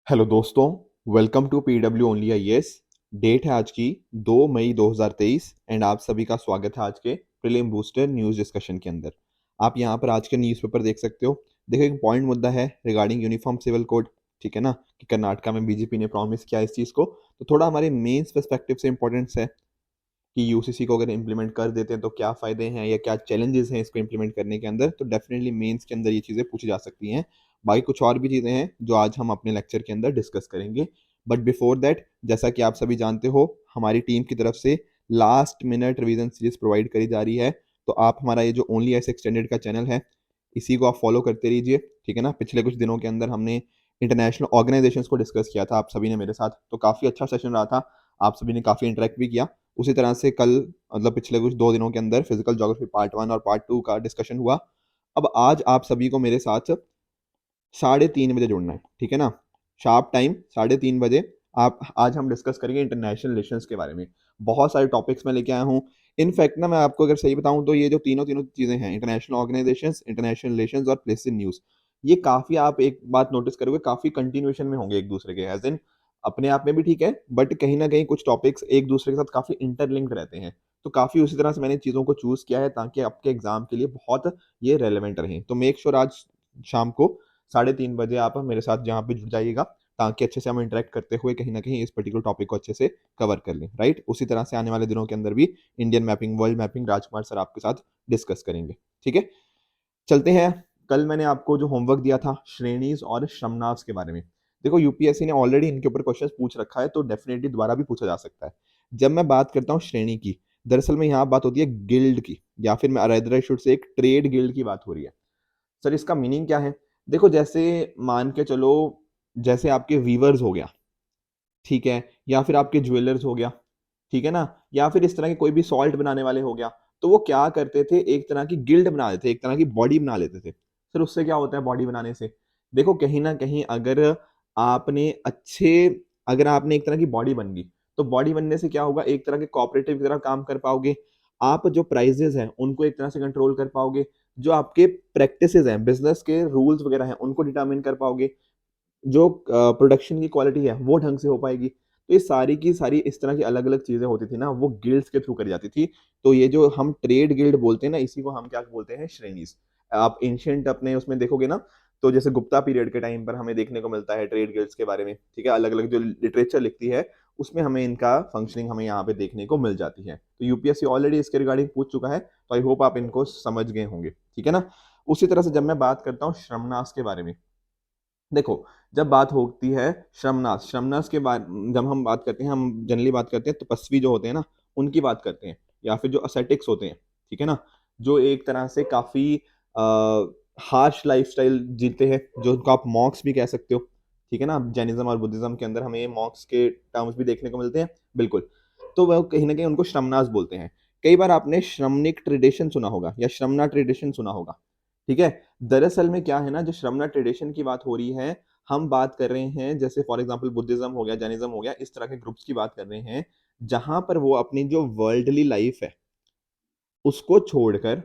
Hello दोस्तों, welcome to PW only IAS. Date है आज की 2 मई 2023 एंड आप सभी का स्वागत है आज के प्रीलिम बूस्टर न्यूज़ डिस्कशन के अंदर। आप यहां पर आज के न्यूज़पेपर देख सकते हो। देखो, एक पॉइंट मुद्दा है रिगार्डिंग यूनिफॉर्म सिविल कोड। ठीक है ना, कि कर्नाटका में बीजेपी ने प्रॉमिस किया इस चीज़ को, तो थोड़ा हमारे मेंस पर्सपेक्टिव से इंपॉर्टेंस है कि यूसीसी को अगर इम्प्लीमेंट कर देते हैं तो क्या फ़ायदे हैं या क्या चैलेंजेस हैं इसको इम्प्लीमेंट करने के अंदर। तो डेफिनेटली मेंस के अंदर ये चीज़ें पूछी जा सकती हैं। बाकी कुछ और भी चीज़ें हैं जो आज हम अपने लेक्चर के अंदर डिस्कस करेंगे। बट बिफोर दैट, जैसा कि आप सभी जानते हो, हमारी टीम की तरफ से last minute revision series provide करी जा रही है। तो आप हमारा ये जो ओनली एस एक्सटेंडेड का चैनल है, इसी को आप फॉलो करते रहिए। ठीक है ना, पिछले कुछ दिनों के अंदर हमने इंटरनेशनल ऑर्गेनाइजेशंस को डिस्कस किया था आप सभी ने मेरे साथ, तो काफ़ी अच्छा सेशन रहा था। आप सभी ने काफ़ी इंटरेक्ट भी किया। उसी तरह से कल, मतलब पिछले कुछ 2 दिनों के अंदर, फिजिकल ज्योग्राफी पार्ट 1 और पार्ट 2 का डिस्कशन हुआ। अब आज आप सभी को मेरे साथ 3:30 बजे जुड़ना है। ठीक है ना, शार्प टाइम 3:30 बजे। आप आज हम डिस्कस करेंगे इंटरनेशनल रिलेशंस के बारे में। बहुत सारे टॉपिक्स मैं लेके आया हूँ। इनफैक्ट ना, मैं आपको अगर सही बताऊं तो ये जो तीनों तीनों चीज़ें हैं, इंटरनेशनल ऑर्गेनाइजेशंस, इंटरनेशनल रिलेशंस और प्लेस इन न्यूज़, ये काफ़ी, आप एक बात नोटिस करोगे, काफ़ी कंटिन्यूएशन में होंगे एक दूसरे के, एज इन अपने आप में भी ठीक है, बट कहीं ना कहीं कुछ टॉपिक्स एक दूसरे के साथ काफ़ी इंटरलिंक्ड रहते हैं। तो काफ़ी उसी तरह से मैंने चीज़ों को चूज़ किया है ताकि आपके एग्जाम के लिए बहुत ये रेलेवेंट रहें। तो मेक श्योर आज शाम को 3:30 बजे आप मेरे साथ जहाँ पे जुड़ जाइएगा, ताकि अच्छे से हम इंटरेक्ट करते हुए कहीं ना कहीं इस पर्टिकुलर टॉपिक को अच्छे से कवर कर लें। राइट, उसी तरह से आने वाले दिनों के अंदर भी इंडियन मैपिंग, वर्ल्ड मैपिंग राजकुमार सर आपके साथ डिस्कस करेंगे। ठीक है, चलते हैं। कल मैंने आपको जो होमवर्क दिया था श्रेणीज और श्रमनाश के बारे में, देखो यूपीएससी ने ऑलरेडी इनके ऊपर क्वेश्चंस पूछ रखा है, तो डेफिनेटली दोबारा भी पूछा जा सकता है। जब मैं बात करता हूँ श्रेणी की, दरअसल में यहाँ बात होती है गिल्ड की, या फिर मैं अरेदर शुड से एक ट्रेड गिल्ड की बात हो रही है। सर, इसका मीनिंग क्या है? देखो, जैसे मान के चलो, जैसे आपके वीवर्स हो गया, ठीक है, या फिर आपके ज्वेलर्स हो गया, ठीक है ना, या फिर इस तरह के कोई भी सॉल्ट बनाने वाले हो गया, तो वो क्या करते थे, एक तरह की गिल्ड बना लेते थे, एक तरह की बॉडी बना लेते थे। सर, उससे क्या होता है बॉडी बनाने से? देखो, कहीं ना कहीं आपने अच्छे अगर आपने एक तरह की बॉडी बन गई, तो बॉडी बनने से क्या होगा, एक तरह के कोऑपरेटिव की तरह काम कर पाओगे। आप जो प्राइजेस हैं उनको एक तरह से कंट्रोल कर पाओगे। जो आपके प्रैक्टिसेस हैं, बिजनेस के रूल्स वगैरह हैं, उनको डिटरमिन कर पाओगे। जो प्रोडक्शन की क्वालिटी है वो ढंग से हो पाएगी। तो ये सारी की सारी इस तरह की अलग अलग चीजें होती थी ना, वो गिल्ड्स के थ्रू करी जाती थी। तो ये जो हम ट्रेड गिल्ड बोलते हैं ना, इसी को हम क्या बोलते हैं, श्रेणीज। आप एंशियंट अपने उसमें देखोगे ना, तो जैसे गुप्ता पीरियड के टाइम पर हमें देखने को मिलता है ट्रेड गिल्ड्स के बारे में। ठीक है, अलग अलग जो लिटरेचर लिखती है उसमें हमें इनका फंक्शनिंग हमें यहाँ पे देखने को मिल जाती है। तो यूपीएससी ऑलरेडी इसके रिगार्डिंग पूछ चुका है, तो आई होप आप इनको समझ गए होंगे। ठीक है ना। उसी तरह से जब मैं बात करता हूँ श्रमनाश के बारे में, देखो, जब बात होती है श्रमनाश, श्रमनाश के बाद जब हम बात करते हैं, हम जनरली बात करते हैं तपस्वी जो होते हैं ना, उनकी बात करते हैं, या फिर जो असेटिक्स होते हैं। ठीक है ना, जो एक तरह से काफी हार्श लाइफस्टाइल जीते हैं, जो उनको आप मॉक्स भी कह सकते हो। ठीक है ना, जैनिज्म और बुद्धिज्म के अंदर हमें मॉक्स के टर्म्स भी देखने को मिलते हैं, बिल्कुल। तो वह कहीं ना कहीं उनको श्रमनाश बोलते हैं। कई बार आपने श्रमनिक ट्रेडिशन सुना होगा या श्रमना ट्रेडिशन सुना होगा। ठीक है, दरअसल में क्या है ना, जो श्रमणा ट्रेडिशन की बात हो रही है, हम बात कर रहे हैं, जैसे फॉर एग्जांपल बुद्धिज्म हो गया, जैनिज्म हो गया, इस तरह के ग्रुप्स की बात कर रहे हैं, जहां पर वो अपनी जो वर्ल्डली लाइफ है उसको छोड़कर,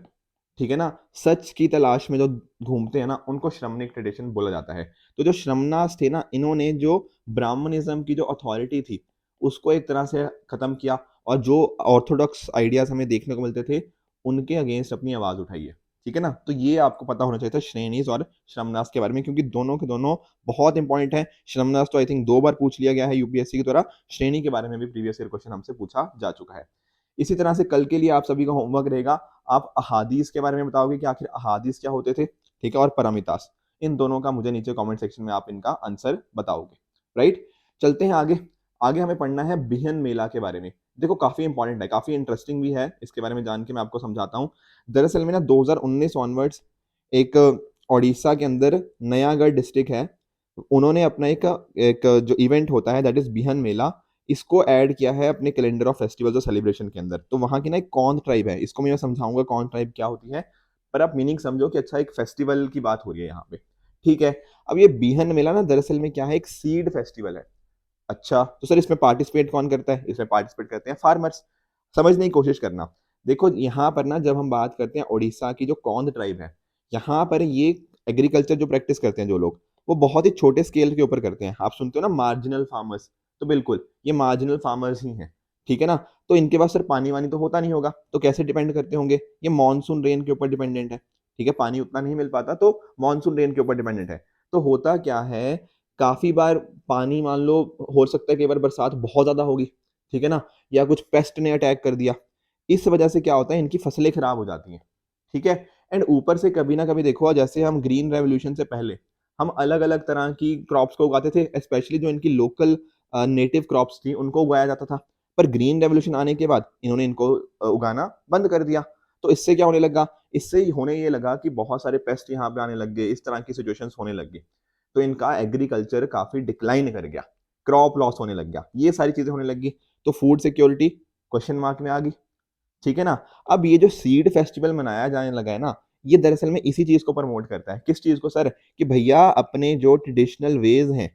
ठीक है ना, सच की तलाश में जो घूमते हैं ना, उनको श्रमणिक ट्रेडिशन बोला जाता है। तो जो श्रमणास थे ना, इन्होंने जो ब्राह्मणिज्म की जो अथॉरिटी थी उसको एक तरह से खत्म किया, और जो ऑर्थोडॉक्स आइडियाज हमें देखने को मिलते थे उनके अगेंस्ट अपनी आवाज उठाई है। ठीक है ना, तो ये आपको पता होना चाहिए था श्रेणीज और श्रमनाश के बारे में, क्योंकि दोनों के दोनों बहुत इंपॉर्टेंट है। श्रमनाश तो आई थिंक 2 बार पूछ लिया गया है यूपीएससी के द्वारा, श्रेणी के बारे में भी प्रीवियस ईयर क्वेश्चन हमसे पूछा जा चुका है। इसी तरह से कल के लिए आप सभी का होमवर्क रहेगा, आप अहादीस के बारे में बताओगे कि आखिर अहादीस क्या होते थे। ठीक है, और परमितास, इन दोनों का मुझे नीचे कमेंट सेक्शन में आप इनका आंसर बताओगे। राइट, चलते हैं आगे। आगे हमें पढ़ना है बिहन मेला के बारे में। देखो, काफी इंपॉर्टेंट है, काफी इंटरेस्टिंग भी है, इसके बारे में जान के मैं आपको समझाता हूँ। दरअसल में ना 2019 ऑनवर्ड्स एक ओडिशा के अंदर नयागढ़ डिस्ट्रिक्ट है, उन्होंने अपना एक एक जो इवेंट होता है दैट इज बिहन मेला, इसको ऐड किया है अपने कैलेंडर ऑफ फेस्टिवल्स और सेलिब्रेशन के अंदर। तो वहाँ की ना एक कौन ट्राइब है, इसको मैं समझाऊंगा कौन ट्राइब क्या होती है, पर आप मीनिंग समझो कि अच्छा, एक फेस्टिवल की बात हो रही है यहाँ पे। ठीक है, अब ये बिहन मेला ना दरअसल में क्या है, एक सीड फेस्टिवल है। अच्छा, तो सर इसमें पार्टिसिपेट कौन करता है? इसमें पार्टिसिपेट करते हैं फार्मर्स। समझने की कोशिश करना। देखो, यहाँ पर ना जब हम बात करते हैं उड़ीसा की जो कौंद ट्राइब है, यहाँ पर ये एग्रीकल्चर जो प्रैक्टिस करते हैं जो लोग, वो बहुत ही छोटे स्केल के ऊपर करते हैं। आप सुनते हो ना मार्जिनल फार्मर्स, तो बिल्कुल ये मार्जिनल फार्मर्स ही हैं, ठीक है ना। तो इनके पास सर पानी वानी तो होता नहीं होगा, तो कैसे डिपेंड करते होंगे, ये मानसून रेन के ऊपर डिपेंडेंट है, ठीक है। पानी उतना नहीं मिल पाता तो मानसून रेन के ऊपर डिपेंडेंट है। तो होता क्या है, काफी बार पानी मान लो, हो सकता है कई बार बरसात बहुत ज्यादा होगी, ठीक है ना, या कुछ पेस्ट ने अटैक कर दिया, इस वजह से क्या होता है, इनकी फसलें खराब हो जाती हैं, ठीक है। एंड ऊपर से कभी ना कभी देखो, जैसे हम ग्रीन रेवोल्यूशन से पहले हम अलग अलग तरह की क्रॉप्स को उगाते थे, स्पेशली जो इनकी लोकल नेटिव क्रॉप्स थी उनको उगाया जाता था। पर ग्रीन रेवोल्यूशन आने के बाद इन्होंने इनको उगाना बंद कर दिया। तो इससे क्या होने लगा, इससे होने ये लगा कि बहुत सारे पेस्ट यहाँ पे आने लग गए, इस तरह की सिचुएशंस होने लग गई। तो इनका एग्रीकल्चर काफी डिक्लाइन कर गया, क्रॉप लॉस होने लग गया, ये सारी चीजें होने लगी। तो फूड सिक्योरिटी क्वेश्चन मार्क में आ गई, ठीक है ना। अब ये जो सीड फेस्टिवल मनाया जाने लगा है ना, ये दरअसल में इसी चीज को प्रमोट करता है। किस चीज को सर, कि भैया अपने जो ट्रेडिशनल वेज हैं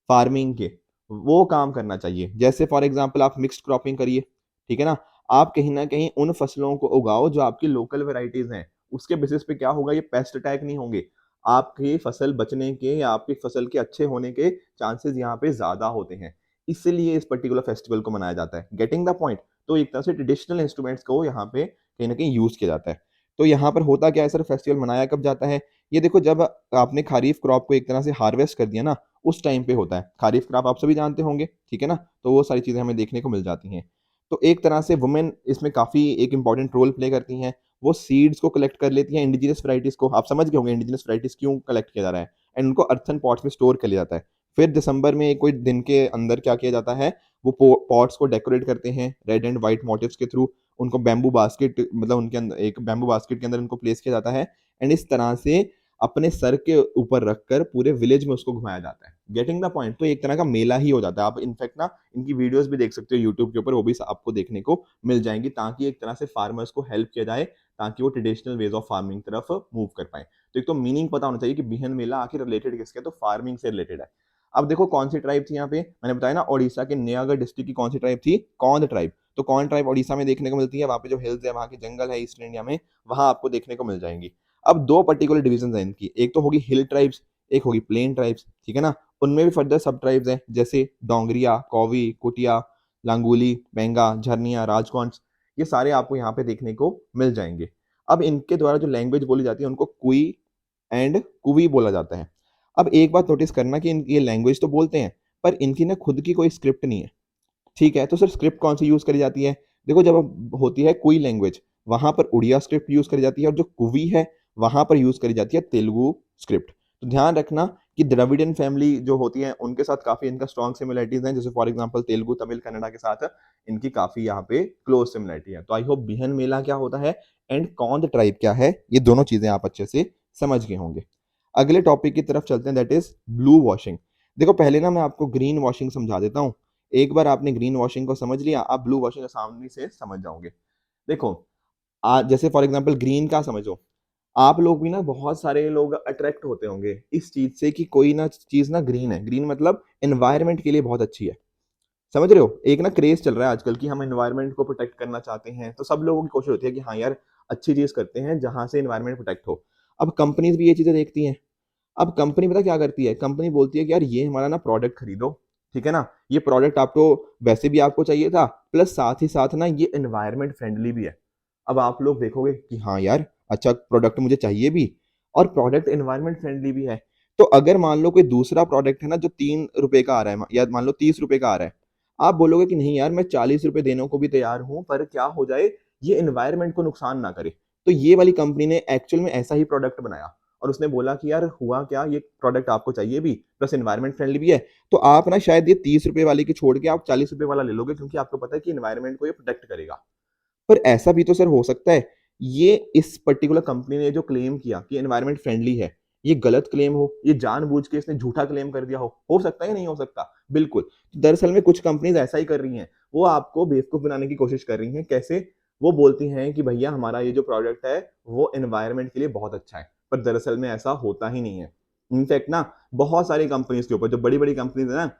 फार्मिंग के, वो काम करना चाहिए। जैसे फॉर एग्जांपल आप मिक्स्ड क्रॉपिंग करिए, ठीक है ना। आप कहीं ना कहीं उन फसलों को उगाओ जो आपकी लोकल वेराइटीज हैं, उसके बेसिस पे क्या होगा, ये पेस्ट अटैक नहीं होंगे, आपकी फसल बचने के या आपकी फसल के अच्छे होने के चांसेस यहाँ पे ज्यादा होते हैं। इसलिए इस पर्टिकुलर फेस्टिवल को मनाया जाता है, गेटिंग द पॉइंट। तो एक तरह से ट्रेडिशनल इंस्ट्रूमेंट्स को यहाँ पे कहीं ना कहीं यूज किया जाता है। तो यहाँ पर होता क्या है सर, फेस्टिवल मनाया कब जाता है, ये देखो जब आपने खरीफ क्रॉप को एक तरह से हार्वेस्ट कर दिया ना, उस टाइम पे होता है। खरीफ क्रॉप आप सभी जानते होंगे, ठीक है ना। तो वो सारी चीजें हमें देखने को मिल जाती हैं। तो एक तरह से वुमेन इसमें काफी एक इंपॉर्टेंट रोल प्ले करती हैं। वो सीड्स को कलेक्ट कर लेती हैं, इंडिजिनस वैरायटीज को, आप समझ गए होंगे इंडिजिनस वैरायटीज क्यों कलेक्ट किया जा रहा है, एंड उनको अर्थन पॉट्स में स्टोर कर लिया जाता है। फिर दिसंबर में कोई दिन के अंदर क्या किया जाता है, वो पॉट्स को डेकोरेट करते हैं रेड एंड व्हाइट मोटिव्स के थ्रू। उनको बैम्बू बास्केट, मतलब उनके अंदर एक बैम्बू बास्केट के अंदर उनको प्लेस किया जाता है, एंड इस तरह से अपने सर के ऊपर रखकर पूरे विलेज में उसको घुमाया जाता है। Getting the point. तो एक तरह का मेला ही हो जाता है। आप इनफैक्ट ना इनकी वीडियोस भी देख सकते हो यूट्यूब के ऊपर, वो भी आपको देखने को मिल जाएंगी, ताकि एक तरह से फार्मर्स को हेल्प किया जाए, ताकि वो ट्रेडिशनल वेज ऑफ फार्मिंग तरफ मूव कर पाए। तो एक तो मीनिंग पता होना चाहिए कि बिहन मेला आखिर रिलेटेड किसके है, तो फार्मिंग से रिलेटेड है। अब देखो कौन सी ट्राइब थी यहाँ पे, मैंने बताया ना ओडिशा के नयागढ़ डिस्ट्रिक्ट की कौन सी ट्राइब थी, कौंद ट्राइब। तो कौंद ट्राइब ओडिशा में देखने को मिलती है, वहां पे जो हिल्स है, वहां के जंगल है ईस्ट इंडिया में, वहां आपको देखने को मिल जाएंगी। अब दो पर्टिकुलर डिविजन है इनकी, एक तो होगी हिल ट्राइब्स, एक होगी प्लेन ट्राइब्स, ठीक है ना। उनमें भी फर्दर सब ट्राइब्स हैं, जैसे डोंगरिया, कौवी, कुटिया, लांगुली, बेंगा, झरनिया, राजकौंस, ये सारे आपको यहाँ पे देखने को मिल जाएंगे। अब इनके द्वारा जो लैंग्वेज बोली जाती है उनको कुई एंड कुवी बोला जाता है। अब एक बात नोटिस करना कि ये लैंग्वेज तो बोलते हैं, पर इनकी ना खुद की कोई स्क्रिप्ट नहीं है, ठीक है। तो सर स्क्रिप्ट कौन सी यूज करी जाती है, देखो जब होती है कोई लैंग्वेज, वहां पर उड़िया स्क्रिप्ट यूज करी जाती है, और जो कुवी है वहां पर यूज करी जाती है तेलुगु स्क्रिप्ट। तो ध्यान रखना कि द्रविडियन फैमिली जो होती है उनके साथ काफी इनका स्ट्रॉन्ग सिमिलरिटीज हैं, जैसे फॉर एग्जांपल तेलुगु, तमिल, कन्नड़ा के साथ इनकी काफी यहाँ पे क्लोज सिमिलरिटी है। तो आई होप बिहन मेला क्या होता है एंड कौन द ट्राइब क्या है, ये दोनों चीजें आप अच्छे से समझ गए होंगे। अगले टॉपिक की तरफ चलते हैं, दैट इज ब्लू वॉशिंग। देखो पहले ना मैं आपको ग्रीन वॉशिंग समझा देता हूँ। एक बार आपने ग्रीन वॉशिंग को समझ लिया, आप ब्लू वॉशिंग आसानी से समझ जाओगे। देखो जैसे फॉर एग्जांपल ग्रीन का समझो, आप लोग भी ना बहुत सारे लोग अट्रैक्ट होते होंगे इस चीज से कि कोई ना चीज ना ग्रीन है, ग्रीन मतलब एनवायरनमेंट के लिए बहुत अच्छी है। समझ रहे हो, एक ना क्रेज चल रहा है आजकल कि हम एनवायरनमेंट को प्रोटेक्ट करना चाहते हैं, तो सब लोगों की कोशिश होती है कि हाँ यार अच्छी चीज करते हैं जहां से एनवायरनमेंट प्रोटेक्ट हो। अब कंपनीज भी ये चीजें देखती हैं। अब कंपनी पता क्या करती है, कंपनी बोलती है कि यार ये हमारा ना प्रोडक्ट खरीदो, ठीक है ना, ये प्रोडक्ट आपको वैसे भी आपको चाहिए था, प्लस साथ ही साथ ना ये एनवायरनमेंट फ्रेंडली भी है। अब आप लोग देखोगे कि हाँ यार अच्छा प्रोडक्ट मुझे चाहिए भी, और प्रोडक्ट एनवायरनमेंट फ्रेंडली भी है। तो अगर मान लो कोई दूसरा प्रोडक्ट है ना जो 3 रुपए का आ रहा है, या मान लो 30 रुपए का आ रहा है, आप बोलोगे कि नहीं यार मैं 40 रुपए देने को भी तैयार हूं, पर क्या हो जाए ये एनवायरनमेंट को नुकसान ना करे। तो ये वाली कंपनी ने एक्चुअल में ऐसा ही प्रोडक्ट बनाया, और उसने बोला कि यार हुआ क्या, ये प्रोडक्ट आपको चाहिए भी, प्लस एनवायरनमेंट फ्रेंडली भी है, तो आप ना शायद ये 30 रुपए वाले की छोड़ के आप 40 रुपए वाला ले लोगे, क्योंकि आपको पता है कि एनवायरनमेंट को ये प्रोटेक्ट करेगा। पर ऐसा भी तो सर हो सकता है, ये इस पर्टिकुलर कंपनी ने जो क्लेम किया कि एनवायरनमेंट फ्रेंडली है, ये गलत क्लेम हो, ये जानबूझ के इसने झूठा क्लेम कर दिया हो सकता है या नहीं हो सकता, बिल्कुल। दरअसल में कुछ कंपनीज ऐसा ही कर रही हैं, वो आपको बेवकूफ बनाने की कोशिश कर रही हैं। कैसे, वो बोलती हैं कि भैया हमारा ये जो प्रोडक्ट है वो एनवायरनमेंट के लिए बहुत अच्छा है, पर दरअसल में ऐसा होता ही नहीं है। इनफैक्ट ना बहुत सारी कंपनीज के ऊपर, जो बड़ी बड़ी कंपनीज है ना,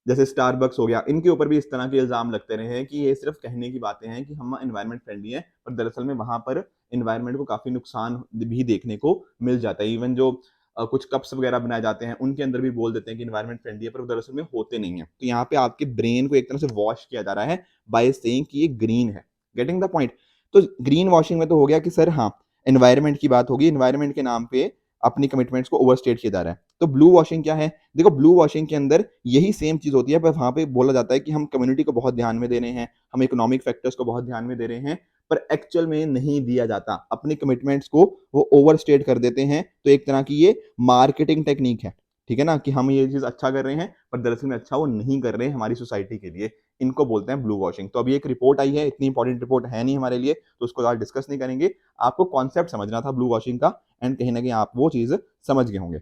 जैसे स्टारबक्स हो गया, इनके ऊपर भी इस तरह के इल्जाम लगते रहे हैं कि ये सिर्फ कहने की बातें हैं कि हम एनवायरनमेंट फ्रेंडली हैं, पर दरअसल में वहां पर एनवायरनमेंट को काफी नुकसान भी देखने को मिल जाता है। इवन जो कुछ कप्स वगैरह बनाए जाते हैं, उनके अंदर भी बोल देते हैं कि इन्वायरमेंट फ्रेंडली है, पर वो दरअसल में होते नहीं है। तो यहाँ पे आपके ब्रेन को एक तरह से वॉश किया जा रहा है बाय सेइंग कि ये ग्रीन है। Getting the point? तो ग्रीन वॉशिंग में तो हो गया कि सर हाँ, एनवायरमेंट की बात होगी, एनवायरमेंट के नाम पे अपनी कमिटमेंट्स को ओवरस्टेट किया जा रहा है। तो ब्लू वॉशिंग क्या है? देखो, ब्लू वॉशिंग के अंदर यही सेम चीज होती है, पर वहां पे बोला जाता है कि हम कम्युनिटी को बहुत ध्यान में दे रहे हैं, हम इकोनॉमिक फैक्टर्स को बहुत ध्यान में दे रहे हैं, पर एक्चुअल में नहीं दिया जाता। अपनी कमिटमेंट्स को वो ओवरस्टेट कर देते हैं। तो एक तरह की ये मार्केटिंग टेक्निक है, ठीक है ना, कि हम ये चीज अच्छा कर रहे हैं, पर दरअसल में अच्छा वो नहीं कर रहे हैं हमारी सोसाइटी के लिए। इनको बोलते हैं ब्लू वॉशिंग। तो अभी एक रिपोर्ट आई है, इतनी इंपॉर्टेंट रिपोर्ट है नहीं हमारे लिए, तो उसको आज डिस्कस नहीं करेंगे। आपको कॉन्सेप्ट समझना था ब्लू वॉशिंग का, एंड कहीं ना कहीं आप वो चीज समझ गए होंगे।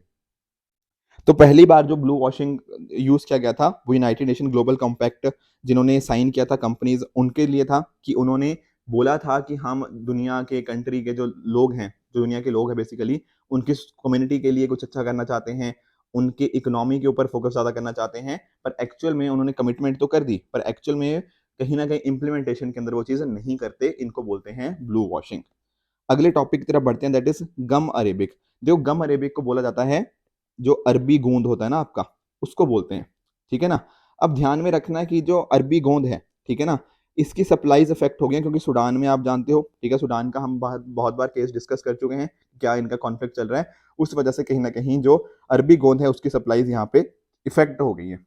तो पहली बार जो ब्लू वॉशिंग यूज किया गया था वो यूनाइटेड नेशन ग्लोबल कॉम्पैक्ट जिन्होंने साइन किया था कंपनीज, उनके लिए था, कि उन्होंने बोला था कि हम दुनिया के कंट्री के जो लोग हैं, जो दुनिया के लोग हैं बेसिकली, उनकी कम्युनिटी के लिए कुछ अच्छा करना चाहते हैं, उनके इकोनॉमी के ऊपर फोकस ज्यादा करना चाहते हैं। पर एक्चुअल में उन्होंने कमिटमेंट तो कर दी, पर एक्चुअल में कहीं ना कहीं इंप्लीमेंटेशन के अंदर वो चीजें नहीं करते। इनको बोलते हैं ब्लू वॉशिंग। अगले टॉपिक की तरफ बढ़ते हैं, दैट इज गम अरेबिक। जो गम अरेबिक को बोला जाता है, जो अरबी गोंद होता है ना आपका, उसको बोलते हैं, ठीक है ना। अब ध्यान में रखना कि जो अरबी गोंद है, ठीक है ना, इसकी सप्लाईज इफेक्ट हो गए, क्योंकि सूडान में आप जानते हो, ठीक है, सूडान का हम बहुत बहुत बार केस डिस्कस कर चुके हैं, क्या इनका कॉन्फ्लिक्ट चल रहा है। उस वजह से कहीं ना कहीं जो अरबी गोंद है उसकी सप्लाईज यहाँ पे इफेक्ट हो गई है।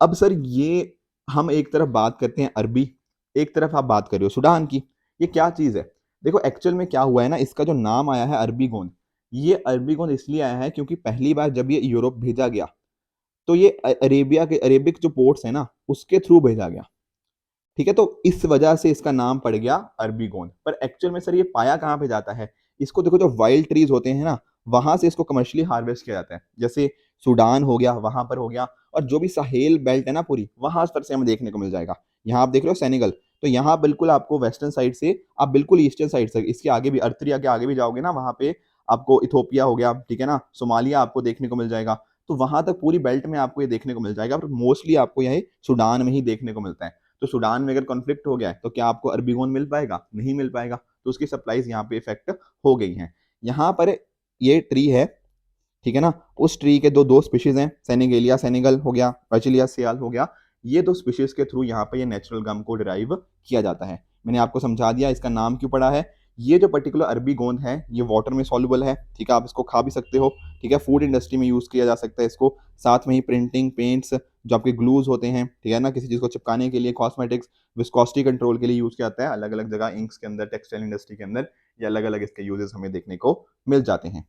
अब सर ये, हम एक तरफ बात करते हैं अरबी, एक तरफ आप बात कर रहे हो सूडान की, ये क्या चीज है? देखो एक्चुअल में क्या हुआ है ना, इसका जो नाम आया है अरबी गोंद, ये अरबी गोंद इसलिए आया है क्योंकि पहली बार जब ये यूरोप भेजा गया, तो ये अरेबिया के अरेबिक जो पोर्ट्स है ना, उसके थ्रू भेजा गया, ठीक है। तो इस वजह से इसका नाम पड़ गया अरबी गोंद। पर एक्चुअल में सर ये पाया कहाँ पे जाता है? इसको देखो, जो वाइल्ड ट्रीज होते हैं ना, वहां से इसको कमर्शियली हार्वेस्ट किया जाता है। जैसे सूडान हो गया, वहां पर हो गया, और जो भी साहेल बेल्ट है ना पूरी, वहां पर से हमें देखने को मिल जाएगा। यहाँ आप देख रहे हो सेनेगल, तो यहाँ बिल्कुल आपको वेस्टर्न साइड से, आप बिल्कुल ईस्टर्न साइड से, इसके आगे भी अर्थरिया के आगे भी जाओगे ना, वहां पे आपको इथोपिया हो गया, ठीक है ना, सोमालिया आपको देखने को मिल जाएगा। तो वहां तक पूरी बेल्ट में आपको ये देखने को मिल जाएगा, पर मोस्टली आपको यह सूडान में ही देखने को मिलता है। तो सूडान में अगर कॉन्फ्लिक्ट हो गया है, तो क्या आपको अरबी गोंद मिल पाएगा? नहीं मिल पाएगा। तो उसकी सप्लाईज यहाँ पे इफेक्ट हो गई हैं। यहाँ पर ये ट्री है, ठीक है ना, उस ट्री के दो दो स्पीशीज हैं, सेनेगेलिया सेनेगल हो गया, वर्चिलिया सियाल हो गया। ये दो स्पीशीज के थ्रू यहाँ पे ये नेचुरल गम को डिराइव किया जाता है। मैंने आपको समझा दिया इसका नाम क्यों पड़ा है। ये जो पर्टिकुलर अरबी गोंद है, ये वाटर में सॉल्युबल है, ठीक है, आप इसको खा भी सकते हो, ठीक है, फूड इंडस्ट्री में यूज किया जा सकता है इसको। साथ में ही प्रिंटिंग, पेंट्स, जो आपके ग्लूज होते हैं, ठीक है ना, किसी चीज को चिपकाने के लिए, कॉस्मेटिक्स, विस्कोसिटी कंट्रोल के लिए यूज किया जाता है अलग अलग जगह, इंक्स के अंदर, टेक्सटाइल इंडस्ट्री के अंदर, ये अलग अलग इसके यूजेस हमें देखने को मिल जाते हैं।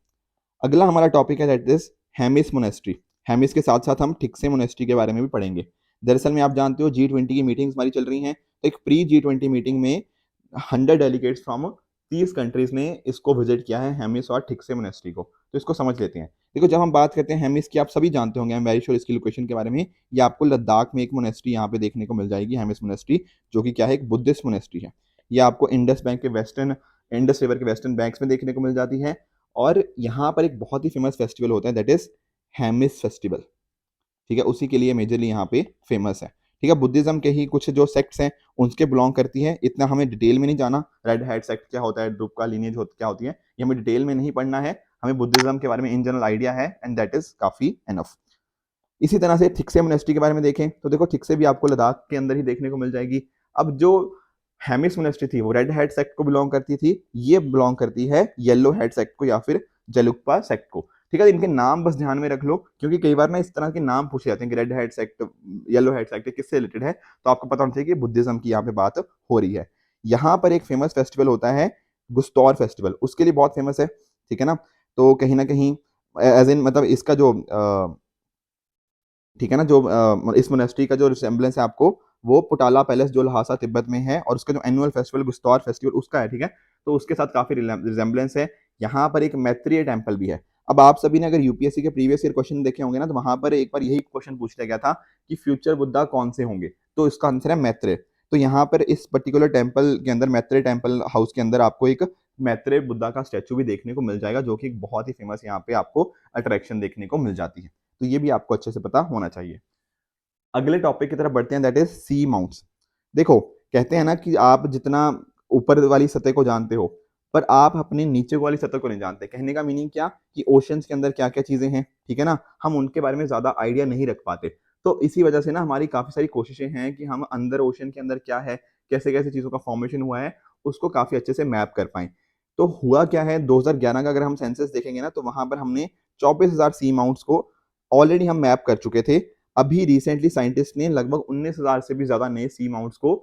अगला हमारा टॉपिक है that is Hemis monastery. Hemis के साथ साथ हम ठिक्से मोनेस्ट्री के बारे में भी पढ़ेंगे। दरअसल में आप जानते हो G20 की मीटिंग्स हमारी चल रही हैं, तो एक प्री G20 मीटिंग में 100 डेलीगेट्स फ्रॉम 30 कंट्रीज ने इसको विजिट किया है, हेमिस और ठिक्से मोनेस्ट्री को। तो इसको समझ लेते हैं। देखो, जब हम बात करते हैं हेमिस की, आप सभी जानते होंगे, आई एम वेरी श्योर इसकी लोकेशन के बारे में। ये आपको लद्दाख में एक मोनेस्ट्री यहाँ पे देखने को मिल जाएगी, हेमिस मोनेस्ट्री, जो कि क्या है, एक बुद्धिस्ट मोनेस्ट्री है। ये आपको इंडस रिवर के वेस्टर्न बैंक्स में देखने को मिल जाती है। और यहाँ पर एक बहुत ही फेमस फेस्टिवल होता है, दैट इज हेमिस फेस्टिवल, ठीक है, उसी के लिए मेजरली यहाँ पे फेमस है, ठीक है। बुद्धिज्म के ही कुछ जो सेक्ट्स हैं उनके बिलोंग करती है, इतना हमें डिटेल में नहीं जाना, रेड हैट सेक्ट क्या होता है, ड्रुपका लीनियज क्या होती है, ये हमें डिटेल में नहीं पढ़ना है, हमें बुद्धिज्म के बारे में इन जनरल आइडिया है, एंड दैट इज काफी एनफ। इसी तरह से थिक्से मोनेस्ट्री के बारे में देखें, तो देखो थिक्से भी आपको लद्दाख के अंदर ही देखने को मिल जाएगी। अब जो हेमिस मोनेस्ट्री थी वो रेड हेड सेक्ट को बिलोंग करती थी, ये बिलोंग करती है येलो हेड सेक्ट को या फिर जेलुकपा सेक्ट को, ठीक है। इनके नाम बस ध्यान में रख लो, क्योंकि कई बार ना इस तरह के नाम पूछे जाते हैं कि red head sect, yellow head sect किससे रिलेटेड है, तो आपको पता होना चाहिए कि बुद्धिज्म की यहाँ पे बात हो रही है। यहाँ पर एक फेमस फेस्टिवल होता है गुस्तौर फेस्टिवल, उसके लिए बहुत फेमस है, ठीक है ना। तो कहीं ना कहीं एज इन मतलब इसका जो ठीक है ना, जो इस मोनेस्ट्री का जो रिसेम्बलेंस है आपको, वो पुटाला पैलेस जो लहासा तिब्बत में है, और उसका जो एनुअल फेस्टिवल गुस्तौर फेस्टिवल उसका है, ठीक है। तो उसके साथ काफी रिजेम्बलेंस है। यहाँ पर एक मैत्रेय टेम्पल भी है। अब आप सभी ने अगर यूपीएससी के प्रीवियस ईयर क्वेश्चन देखे होंगे ना, तो वहां पर एक बार यही क्वेश्चन पूछ लिया गया था कि फ्यूचर बुद्धा कौन से होंगे, तो इसका आंसर है मैत्रेय। तो यहाँ पर इस पर्टिकुलर टेम्पल के अंदर, मैत्रेय टेम्पल हाउस के अंदर, आपको एक मैत्रेय बुद्धा का स्टैचू भी देखने को मिल जाएगा, जो कि एक बहुत ही फेमस यहाँ पे आपको अट्रैक्शन देखने को मिल जाती है। तो ये भी आपको अच्छे से पता होना चाहिए। अगले टॉपिक की तरफ बढ़ते हैं, दैट इज सी माउंट्स। देखो, कहते हैं ना कि आप जितना ऊपर वाली सतह को जानते हो, पर आप अपने नीचे वाली सतह को नहीं जानते। कहने का मीनिंग क्या, कि ओशंस के अंदर क्या क्या चीजें हैं, ठीक है ना, हम उनके बारे में ज्यादा आइडिया नहीं रख पाते। तो इसी वजह से ना हमारी काफी सारी कोशिशें हैं कि हम अंदर ओशन के अंदर क्या है, कैसे कैसे चीजों का फॉर्मेशन हुआ है, उसको काफी अच्छे से मैप कर पाए। तो हुआ क्या है, 2011 का अगर हम सेंसस देखेंगे ना, तो वहां पर हमने 24,000 सी माउंट्स को ऑलरेडी हम मैप कर चुके थे। अभी रिसेंटली साइंटिस्ट ने लगभग 19,000 से भी ज्यादा नए सी माउंट्स को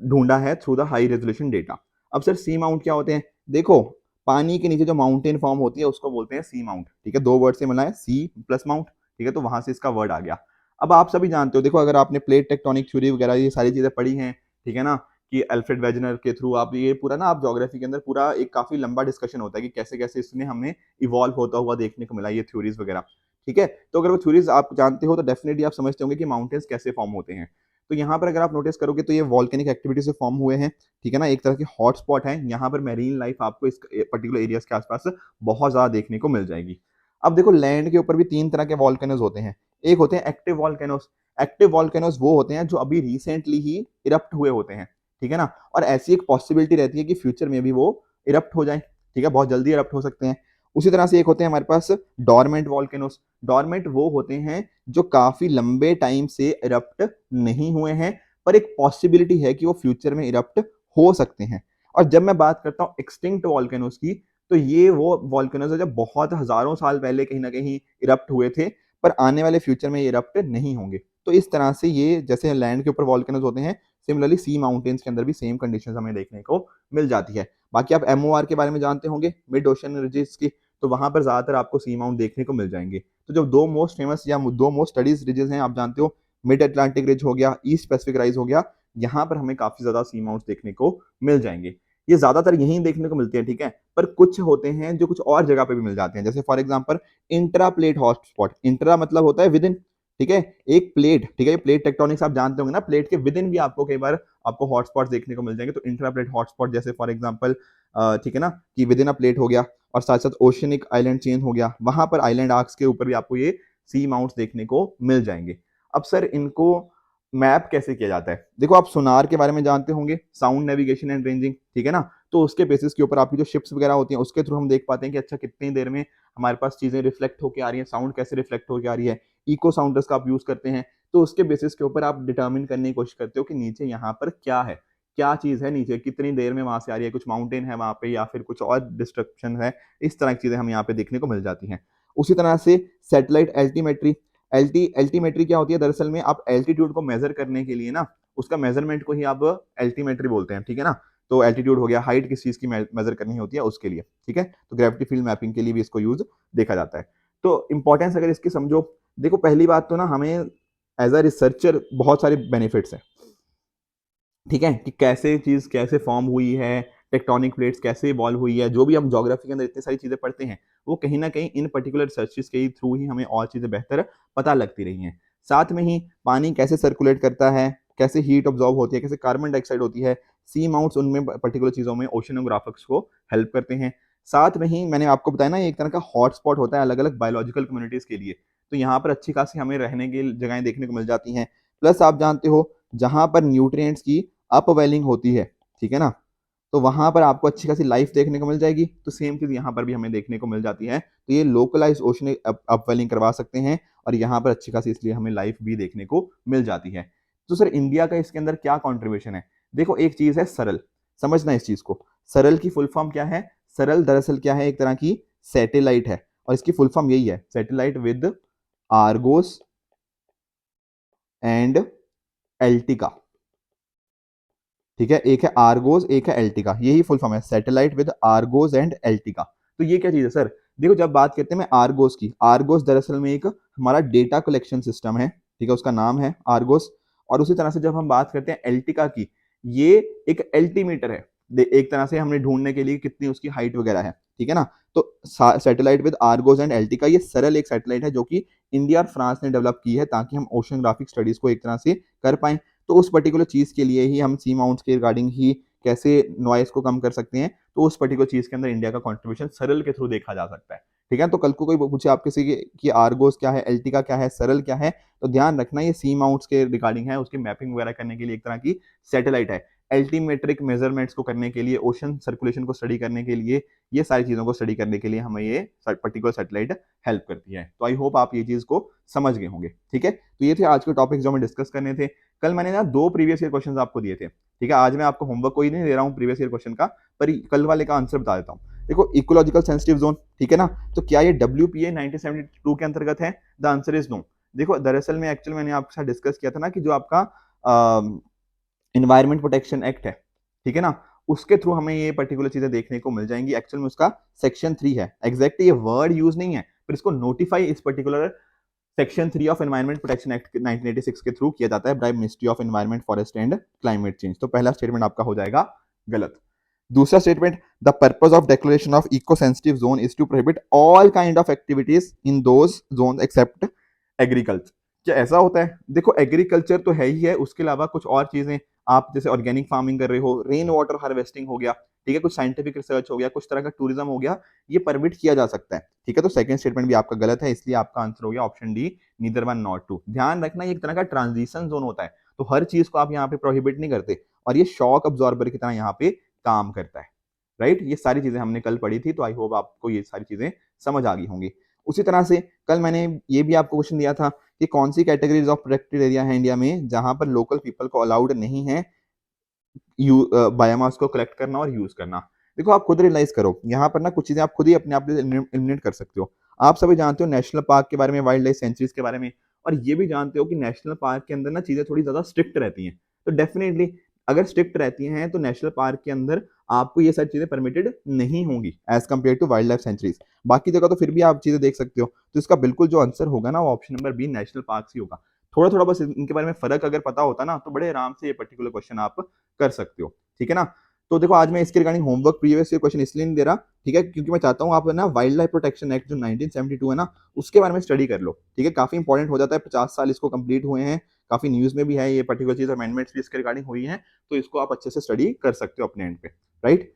ढूंढा है through the high resolution data. अब सर सी माउंट क्या होते हैं, देखो पानी के नीचे जो माउंटेन फॉर्म होती है उसको बोलते हैं सी माउंट, ठीक है, दो वर्ड से मिला है, सी प्लस माउंट, ठीक है, तो वहां से इसका वर्ड आ गया। अब आप सभी जानते हो, देखो अगर आपने प्लेट टेक्टोनिक थ्योरी वगैरह ये सारी चीजें पढ़ी हैं, ठीक है ना, कि अल्फ्रेड वेजनर के थ्रू आप ये पूरा ना, आप ज्योग्राफी के अंदर पूरा एक काफी लंबा डिस्कशन होता है कि कैसे कैसे इसमें हमें इवॉल्व होता हुआ देखने को मिला ये थ्योरीज वगैरह, ठीक है। तो अगर वो थ्योरीज आप जानते हो तो डेफिनेटली आप समझते होंगे कि माउंटेन्स कैसे फॉर्म होते हैं। तो यहाँ पर अगर आप नोटिस करोगे तो ये वॉल्केनिक एक्टिविटी से फॉर्म हुए हैं, ठीक है ना, एक तरह की हॉटस्पॉट है। यहाँ पर मेरीन लाइफ आपको इस पर्टिकुलर एरियाज के आसपास बहुत ज्यादा देखने को मिल जाएगी। अब देखो लैंड के ऊपर भी तीन तरह के वॉल्केनोज होते हैं। एक होते हैं एक्टिव वॉल्केनोज। एक्टिव वॉल्केनोज वो होते हैं जो अभी रिसेंटली ही इरप्ट हुए होते हैं, ठीक है ना, और ऐसी एक पॉसिबिलिटी रहती है कि फ्यूचर में भी वो इरप्ट हो जाए, ठीक है, बहुत जल्दी इरप्ट हो सकते हैं। उसी तरह से एक होते हैं हमारे पास डॉर्मेंट वॉल्केनोज। डॉर्मेंट वो होते हैं जो काफी लंबे टाइम से इरप्ट नहीं हुए हैं, पर एक पॉसिबिलिटी है कि वो फ्यूचर में इरप्ट हो सकते हैं। और जब मैं बात करता हूँ एक्सटिंक्ट वॉल्केनोज की, तो ये वो वॉल्केनोज है जो बहुत हजारों साल पहले कहीं ना कहीं इरप्ट हुए थे, पर आने वाले फ्यूचर में ये इरप्ट नहीं होंगे। तो इस तरह से ये जैसे लैंड के ऊपर वॉल्केनोज होते हैं, सिमिलरली सी माउंटेन्स के अंदर भी सेम कंडीशंस हमें देखने को मिल जाती है। बाकी आप एमओआर के बारे में जानते होंगे, मिड ओशन रिजेस की, तो वहां पर ज्यादातर आपको सी माउंट देखने को मिल जाएंगे। तो जो दो मोस्ट फेमस या दो मोस्ट स्टडीज रिजेस हैं आप जानते हो, मिड अटलांटिक रिज हो गया, ईस्ट पैसिफिक राइज हो गया, यहाँ पर हमें काफी ज्यादा सी माउंट्स देखने को मिल जाएंगे। ये ज्यादातर यहीं देखने को मिलते हैं, ठीक है, पर कुछ होते हैं जो कुछ और जगह पे भी मिल जाते हैं, जैसे for example intra plate hotspot. Intra मतलब होता है विद इन, ठीक है, एक प्लेट, ठीक है, प्लेट टेक्टोनिक्स आप जानते होंगे ना, प्लेट के विद इन भी आपको कई बार आपको हॉटस्पॉट देखने को मिल जाएंगे। तो इंट्रा प्लेट हॉटस्पॉट जैसे फॉर एग्जांपल, ठीक है ना, कि विद इन अ प्लेट हो गया, और साथ साथ ओशनिक आइलैंड चेन हो गया, वहां पर आइलैंड आर्क्स के ऊपर भी आपको ये सी माउंट्स देखने को मिल जाएंगे। अब सर इनको मैप कैसे किया जाता है, देखो आप सोनार के बारे में जानते होंगे, साउंड नेविगेशन एंड रेंजिंग, ठीक है ना, तो उसके बेसिस के ऊपर आपकी जो शिप्स वगैरह होती हैं उसके थ्रू हम देख पाते हैं कि अच्छा कितनी देर में हमारे पास चीजें रिफ्लेक्ट होकर आ रही हैं, साउंड कैसे रिफ्लेक्ट होकर आ रही है। इको साउंडर्स का आप यूज करते हैं, तो उसके बेसिस के ऊपर आप डिटर्मिन करने की कोशिश करते हो कि नीचे यहाँ पर क्या है, क्या चीज है नीचे, कितनी देर में वहां से आ रही है, कुछ माउंटेन है वहां पे या फिर कुछ और डिस्ट्रक्शन है, इस तरह की चीजें हम यहाँ पे देखने को मिल जाती हैं। उसी तरह से सैटेलाइट एल्टीमेट्री। एल्टीमेट्री क्या होती है, दरअसल में आप एल्टीट्यूड को मेजर करने के लिए ना, उसका मेजरमेंट को ही आप एल्टीमेट्री बोलते हैं, ठीक है ना। तो एल्टीट्यूड हो गया, हाइट किस चीज की मेजर करनी होती है उसके लिए, ठीक है, तो ग्रेविटी फील्ड मैपिंग के लिए भी इसको यूज देखा जाता है। तो इंपॉर्टेंस अगर इसकी समझो, देखो पहली बात तो ना हमें एज अ रिसर्चर बहुत सारे बेनिफिट्स हैं, ठीक है, कि कैसे चीज कैसे फॉर्म हुई है, टेक्टोनिक प्लेट्स कैसे इवॉल्व हुई है, जो भी हम ज्योग्राफी के अंदर इतनी सारी चीजें पढ़ते हैं, वो कहीं ना कहीं इन पर्टिकुलर रिसर्चेस के थ्रू ही हमें और चीजें बेहतर पता लगती रही हैं। साथ में ही पानी कैसे सर्कुलेट करता है, कैसे हीट ऑब्जॉर्व होती है, कैसे कार्बन डाइऑक्साइड होती है, सी माउंट्स उनमें पर्टिकुलर चीजों में ओशनोग्राफर्स को हेल्प करते हैं। साथ में ही मैंने आपको बताया ना, ये एक तरह का हॉटस्पॉट होता है अलग अलग बायोलॉजिकल कम्युनिटीज के लिए, तो यहाँ पर अच्छी खासी हमें रहने की जगहें देखने को मिल जाती हैं। प्लस आप जानते हो, जहां पर न्यूट्रिएंट्स की अपवेलिंग होती है, ठीक है ना, तो वहां पर आपको अच्छी खासी लाइफ देखने को मिल जाएगी। तो सेम चीज यहाँ पर भी हमें देखने को मिल जाती है। तो ये लोकलाइज ओशन अपवेलिंग करवा सकते हैं, और यहाँ पर अच्छी खासी इसलिए हमें लाइफ भी देखने को मिल जाती है। तो सर इंडिया का इसके अंदर क्या कॉन्ट्रीब्यूशन है, देखो एक चीज है सरल, समझना इस चीज को। सरल की फुल फॉर्म क्या है, सरल दरअसल क्या है, एक तरह की सैटेलाइट है, और इसकी फुल फॉर्म यही है, सैटेलाइट विद आर्गोस एंड एल्टिका, ठीक है, एक है आर्गोस एक है एल्टिका, यही फुल फॉर्म है, सैटेलाइट विद आर्गोस एंड एल्टिका। तो ये क्या चीज है सर, देखो जब बात करते हैं मैं आर्गोस की, आर्गोस दरअसल में एक हमारा डेटा कलेक्शन सिस्टम है, ठीक है, उसका नाम है आर्गोस। और उसी तरह से जब हम बात करते हैं एल्टिका की, ये एक एल्टीमीटर है, एक तरह से हमने ढूंढने के लिए कितनी उसकी हाइट वगैरह है, ठीक है ना। तो सैटेलाइट विद आर्गोस एंड एल्टिका, ये सरल एक सैटेलाइट है जो कि इंडिया और फ्रांस ने डेवलप की है, ताकि हम ओशनोग्राफिक स्टडीज को एक तरह से कर पाए। तो उस पर्टिकुलर चीज के लिए ही हम सी माउंट्स के रिगार्डिंग ही कैसे नॉइस को कम कर सकते हैं, तो उस पर्टिकुलर चीज के अंदर इंडिया का कंट्रीब्यूशन सरल के थ्रू देखा जा सकता है, ठीक है। तो कल को कोई पूछे आपके से कि आर्गोस क्या है, एल्टिका क्या है, सरल क्या है, तो ध्यान रखना ये सी माउंट्स के रिगार्डिंग है, उसकी मैपिंग वगैरह करने के लिए एक तरह की सैटेलाइट है। एल्टीमेट्रिक मेजरमेंट्स को करने के लिए, ओशन सर्कुलेशन को स्टडी करने के लिए, ये सारी चीज़ों को स्टडी करने के लिए हमें ये पर्टिकुलर सैटेलाइट हेल्प करती है। तो आई होप आप ये चीज़ को समझ गए होंगे। ठीक है, तो ये थे आज के टॉपिक्स जो हमें डिस्कस करने थे। कल मैंने ना 2 प्रीवियस ईयर क्वेश्चंस आपको दिए थे। ठीक है, आज मैं आपको होमवर्क कोई नहीं दे रहा हूँ प्रीवियस ईयर क्वेश्चन का, पर कल वाले का आंसर बता देता हूँ। देखो, इकोलॉजिकल सेंसिटिव जोन, ठीक है ना, तो क्या ये WPA 1972 के अंतर्गत है? The answer is no. देखो, दरअसल में एक्चुअली मैंने आपके साथ डिस्कस किया था ना कि जो आपका एनवायरमेंट प्रोटेक्शन एक्ट है, ठीक है ना, उसके थ्रू हमें ये पर्टिकुलर चीजें देखने को मिल जाएंगी। एक्चुअल में उसका सेक्शन 3 है, एग्जैक्टली ये वर्ड यूज नहीं है, पर इसको नोटिफाई इस particular section 3 of environment protection act 1986 के थ्रू किया जाता है by ministry of environment, forest and climate change. तो पहला स्टेटमेंट आपका हो जाएगा गलत। दूसरा statement, the purpose of declaration of eco sensitive zone is to prohibit all kind of activities in those zone except agriculture. क्या ऐसा होता है? देखो, एग्रीकल्चर तो है ही है, उसके अलावा कुछ और चीजें, आप जैसे ऑर्गेनिक फार्मिंग कर रहे हो, रेन वाटर हार्वेस्टिंग हो गया, ठीक है, कुछ साइंटिफिक रिसर्च हो गया, कुछ तरह का टूरिज्म हो गया, ये परमिट किया जा सकता है। ठीक है, तो सेकंड स्टेटमेंट भी आपका गलत है, इसलिए आपका आंसर हो गया option D, neither one not two. ध्यान रखना, ये एक तरह का ट्रांजिशन जोन होता है, तो हर चीज को आप यहाँ पे प्रोहिबिट नहीं करते, और ये शॉक अब्जॉर्बर की तरह यहाँ पे काम करता है। राइट, ये सारी चीजें हमने कल पढ़ी थी, तो आई होप आपको ये सारी चीजें समझ आ गई होंगी। उसी तरह से कल मैंने ये भी आपको क्वेश्चन दिया था कि कौन सी कैटेगरीज ऑफ प्रोटेक्टेड एरिया है इंडिया में जहां पर लोकल पीपल को अलाउड नहीं है बायोमास को कलेक्ट करना और यूज करना। देखो, आप खुद रियलाइज करो, यहाँ पर ना कुछ चीजें आप खुद ही अपने आप एलिमिनेट कर सकते हो। आप सभी जानते हो नेशनल पार्क के बारे में, वाइल्ड लाइफ सेंचुरीज के बारे में, और ये भी जानते हो कि नेशनल पार्क के अंदर ना चीजें थोड़ी ज्यादा स्ट्रिक्ट रहती हैं। तो डेफिनेटली अगर स्ट्रिक्ट रहती हैं तो नेशनल पार्क के अंदर आपको ये सारी चीजें परमिटेड नहीं होंगी as compare to wild life sanctuaries. बाकी जगह तो फिर भी आप चीजें देख सकते हो। तो इसका बिल्कुल जो आंसर होगा ना, वो option number B, national park ही होगा। थोड़ा थोड़ा बस इनके बारे में फर्क अगर पता होता ना, तो बड़े आराम से ये पर्टिकुलर क्वेश्चन आप कर सकते हो। ठीक है ना, तो देखो, आज मैं इसके regarding homework previous year question इसलिए नहीं दे रहा, ठीक है, क्योंकि मैं चाहता हूँ आप ना वाइल्ड लाइफ प्रोटेक्शन एक्ट जो 1972 है ना, उसके बारे में स्टडी कर लो। ठीक है, काफी इंपॉर्टेंट हो जाता है, 50 साल इसको कंप्लीट हुए हैं, काफी न्यूज में भी है ये पर्टिकुलर चीज, अमेंडमेंट्स भी इसके रिगार्डिंग हुई है, तो इसको आप अच्छे से स्टडी कर सकते हो अपने एंड पे। राइट,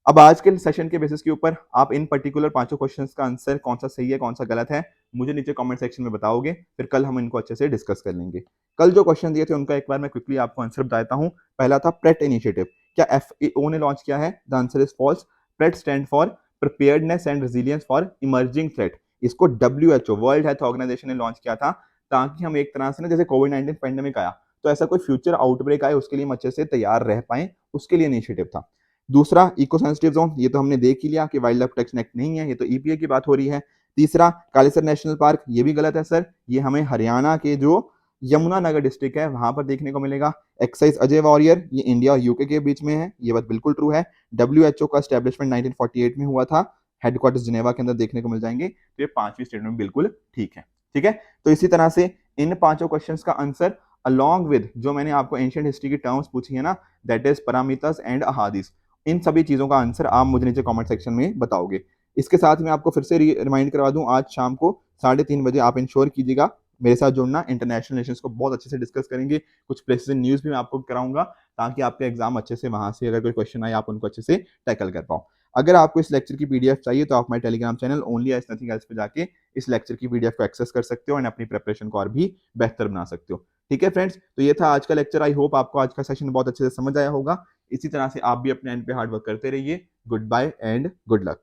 अब आज के सेशन के बेसिस के ऊपर आप इन पर्टिकुलर पांचों क्वेश्चंस का आंसर कौन सा सही है, कौन सा गलत है, मुझे नीचे कमेंट सेक्शन में बताओगे, फिर कल हम इनको अच्छे से डिस्कस कर लेंगे। कल जो क्वेश्चन दिए थे उनका एक बार मैं क्विकली आपको आंसर बताता हूं। पहला था प्रेट इनिशिएटिव, क्या FAO ने लॉन्च किया है? The answer is false. PRET stand for preparedness and resilience for emerging threat. इसको WHO, वर्ल्ड हेल्थ ऑर्गेनाइजेशन ने लॉन्च किया था, ताकि हम एक तरह से ना, जैसे कोविड-19 पेंडेमिक आया, तो ऐसा कोई फ्यूचर आउटब्रेक आए उसके लिए हम अच्छे से तैयार रह पाए, उसके लिए इनिशिएटिव था। दूसरा, इको सेंसिटिव जोन, ये तो हमने देख ही लिया कि वाइल्ड लाइफ प्रोटेक्शन एक्ट नहीं है, ये तो EPA की बात हो रही है। तीसरा, कालेसर नेशनल पार्क, ये भी गलत है सर, ये हमें हरियाणा के जो यमुनानगर डिस्ट्रिक्ट है वहां पर देखने को मिलेगा। एक्साइज अजय वॉरियर, ये इंडिया और UK के बीच में है, ये बात बिल्कुल ट्रू है। WHO का एस्टेब्लिशमेंट 1948 में हुआ था, हेडक्वार्टर्स जिनेवा के अंदर देखने को मिल जाएंगे। तो ये पांचवी स्टेटमेंट बिल्कुल ठीक है। ठीक है, तो इसी तरह से इन पांचों क्वेश्चंस का आंसर अलॉन्ग विद जो मैंने आपको एंशिएंट हिस्ट्री की टर्म्स पूछी है ना, दैट इज पारामीटर्स एंड अहादीस, इन सभी चीजों का आंसर आप मुझे नीचे कमेंट सेक्शन में बताओगे। इसके साथ मैं आपको फिर से रिमाइंड करवा दूं, आज शाम को 3:30 बजे आप इंश्योर कीजिएगा मेरे साथ जुड़ना, इंटरनेशनल रिलेशंस को बहुत अच्छे से डिस्कस करेंगे, कुछ प्लेसेस न्यूज भी मैं आपको कराऊंगा, ताकि आपका एग्जाम अच्छे से वहां से अगर कोई क्वेश्चन आए आप उनको अच्छे से टैकल कर पाओ। अगर आपको इस लेक्चर की PDF चाहिए तो आप हमारे Telegram channel only as nothing else पे जाके इस लेक्चर की PDF को एक्सेस कर सकते हो और अपनी प्रिपरेशन को और भी बेहतर बना सकते हो। ठीक है फ्रेंड्स, तो ये था आज का लेक्चर। आई होप आपको आज का सेशन बहुत अच्छे से समझ आया होगा। इसी तरह से आप भी अपने एंड पे हार्ड वर्क करते रहिए। Goodbye and good luck.